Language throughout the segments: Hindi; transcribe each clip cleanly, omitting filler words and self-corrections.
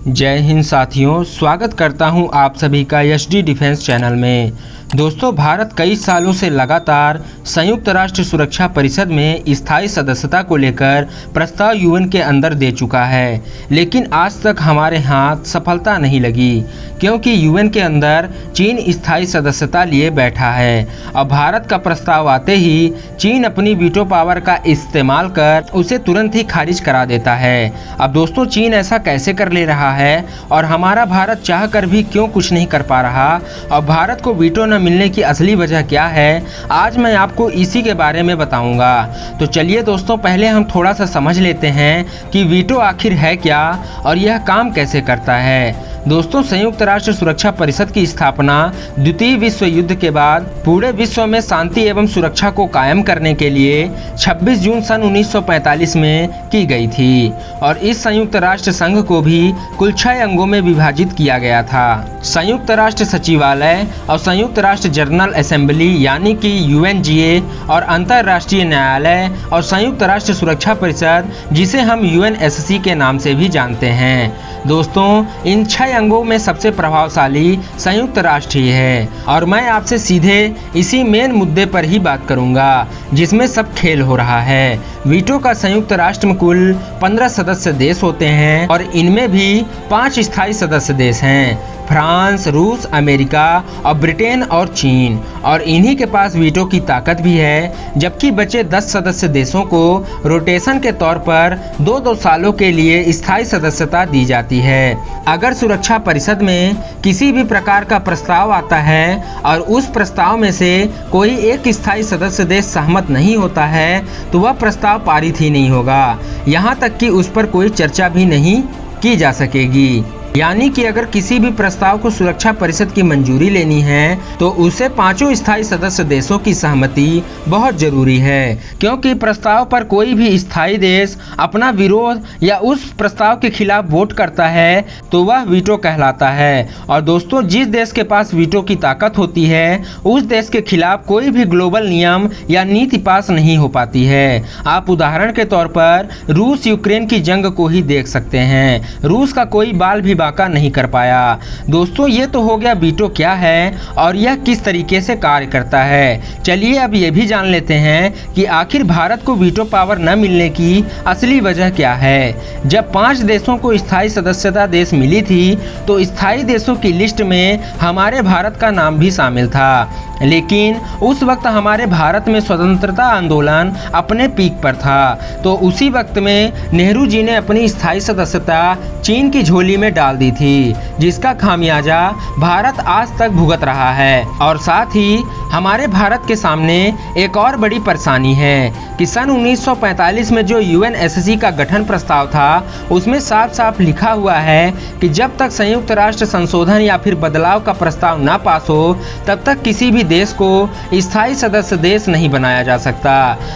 जय हिंद साथियों, स्वागत करता हूं आप सभी का एचडी डिफेंस चैनल में। दोस्तों, भारत कई सालों से लगातार संयुक्त राष्ट्र सुरक्षा परिषद में स्थायी सदस्यता को लेकर प्रस्ताव यूएन के अंदर दे चुका है, लेकिन आज तक हमारे हाथ सफलता नहीं लगी, क्योंकि यूएन के अंदर चीन स्थायी सदस्यता लिए बैठा है। अब भारत का प्रस्ताव आते ही चीन अपनी वीटो पावर का इस्तेमाल कर उसे तुरंत ही खारिज करा देता है। अब दोस्तों, चीन ऐसा कैसे कर ले रहा है और हमारा भारत चाह कर भी क्यों कुछ नहीं कर पा रहा, और भारत को वीटो न मिलने की असली वजह क्या है, आज मैं आपको इसी के बारे में बताऊंगा। तो चलिए दोस्तों, पहले हम थोड़ा सा समझ लेते हैं कि वीटो आखिर है क्या और यह काम कैसे करता है। दोस्तों, संयुक्त राष्ट्र सुरक्षा परिषद की स्थापना द्वितीय विश्व युद्ध के बाद पूरे विश्व में शांति एवं सुरक्षा को कायम करने के लिए 26 जून सन 1945 में की गई थी, और इस संयुक्त राष्ट्र संघ को भी कुल 6 अंगों में विभाजित किया गया था। संयुक्त राष्ट्र सचिवालय और संयुक्त राष्ट्र जनरल असेंबली यानी कि यूएनजीए, और अंतर्राष्ट्रीय न्यायालय और संयुक्त राष्ट्र सुरक्षा परिषद, जिसे हम यूएनएससी के नाम से भी जानते हैं। दोस्तों, इन 6 अंगों में सबसे प्रभावशाली संयुक्त राष्ट्र ही है, और मैं आपसे सीधे इसी मेन मुद्दे पर ही बात करूंगा जिसमें सब खेल हो रहा है। वीटो का संयुक्त राष्ट्र में कुल 15 सदस्य देश होते हैं, और इनमें भी 5 स्थायी सदस्य देश हैं, फ्रांस, रूस, अमेरिका और ब्रिटेन और चीन, और इन्हीं के पास वीटो की ताकत भी है। जबकि बचे 10 सदस्य देशों को रोटेशन के तौर पर 2-2 सालों के लिए स्थायी सदस्यता दी जाती है। अगर सुरक्षा परिषद में किसी भी प्रकार का प्रस्ताव आता है और उस प्रस्ताव में से कोई एक स्थायी सदस्य देश सहमत नहीं होता है, तो वह प्रस्ताव पारित ही नहीं होगा, यहाँ तक कि उस पर कोई चर्चा भी नहीं की जा सकेगी। यानी कि अगर किसी भी प्रस्ताव को सुरक्षा परिषद की मंजूरी लेनी है तो उसे 5 स्थायी सदस्य देशों की सहमति बहुत जरूरी है, क्योंकि प्रस्ताव पर कोई भी स्थायी देश अपना विरोध या उस प्रस्ताव के खिलाफ वोट करता है तो वह वीटो कहलाता है। और दोस्तों, जिस देश के पास वीटो की ताकत होती है उस देश के खिलाफ कोई भी ग्लोबल नियम या नीति पास नहीं हो पाती है। आप उदाहरण के तौर पर रूस यूक्रेन की जंग को ही देख सकते हैं। रूस का कोई बाल भी का नहीं कर पाया। दोस्तों, ये तो हो गया वीटो क्या है और यह किस तरीके से कार्य करता है। चलिए अब ये भी जान लेते हैं कि आखिर भारत को वीटो पावर न मिलने की असली वजह क्या है। जब 5 देशों को स्थायी सदस्यता देश मिली थी तो स्थायी देशों की लिस्ट में हमारे भारत का नाम भी शामिल था, लेकिन उस वक्त हमारे भारत में स्वतंत्रता आंदोलन अपने पीक पर था। तो उसी वक्त में नेहरू जी ने अपनी स्थायी सदस्यता चीन की झोली में डाल दी थी, जिसका खामियाजा भारत आज तक भुगत रहा है। और साथ ही हमारे भारत के सामने एक और बड़ी परेशानी है कि सन 1945 में जो यूएनएससी का गठन प्रस्ताव था उसमें साफ साफ लिखा हुआ है कि जब तक संयुक्त राष्ट्र संशोधन या फिर बदलाव का प्रस्ताव न पास हो तब तक किसी भी देश को स्थायी सदस्य देश नहीं बनाया जा सकता।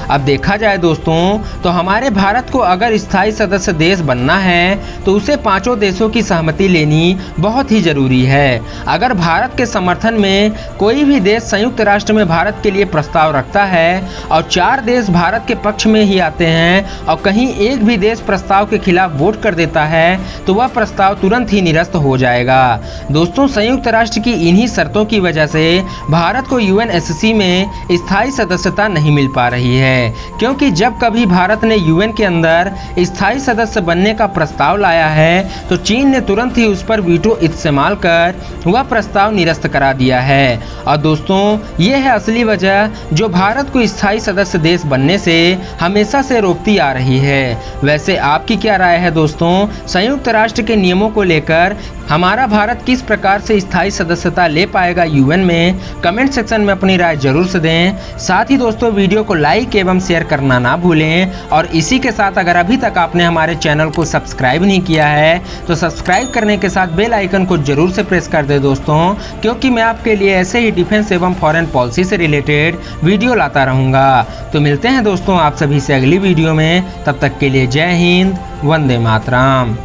अब देखा जाए दोस्तों, तो हमारे भारत को अगर स्थायी सदस्य देश बनना है तो उसे 5 देशों की सहमति लेनी बहुत ही जरूरी है। अगर भारत के समर्थन में कोई भी देश संयुक्त राष्ट्र में भारत के लिए प्रस्ताव रखता है और 4 देश भारत के पक्ष में ही आते हैं और कहीं एक भी देश प्रस्ताव के खिलाफ वोट कर देता है तो वह प्रस्ताव तुरंत ही निरस्त हो जाएगा। दोस्तों, संयुक्त राष्ट्र की इन्हीं शर्तों की वजह से भारत को यूएनएससी में स्थायी सदस्यता नहीं मिल पा रही है, क्योंकि जब कभी भारत ने यूएन के अंदर स्थायी सदस्य बनने का प्रस्ताव लाया है तो चीन ने तुरंत ही उस पर वीटो इस्तेमाल कर वह प्रस्ताव निरस्त करा दिया है। और दोस्तों, ये है असली वजह जो भारत को स्थायी सदस्य देश बनने से हमेशा से रोकती आ रही है। वैसे आपकी क्या राय है दोस्तों, संयुक्त राष्ट्र के नियमों को लेकर हमारा भारत किस प्रकार से स्थायी सदस्यता ले पाएगा यूएन में? कमेंट सेक्शन में अपनी राय जरूर से दें। साथ ही दोस्तों, वीडियो को लाइक एवं शेयर करना ना भूलें, और इसी के साथ अगर अभी तक आपने हमारे चैनल को सब्सक्राइब नहीं किया है तो सब्सक्राइब करने के साथ बेल आइकन को जरूर से प्रेस कर दे दोस्तों, क्योंकि मैं आपके लिए ऐसे ही डिफेंस एवं फॉरेन पॉलिसी से रिलेटेड वीडियो लाता रहूंगा। तो मिलते हैं दोस्तों आप सभी से अगली वीडियो में, तब तक के लिए जय हिंद, वंदे मातरम।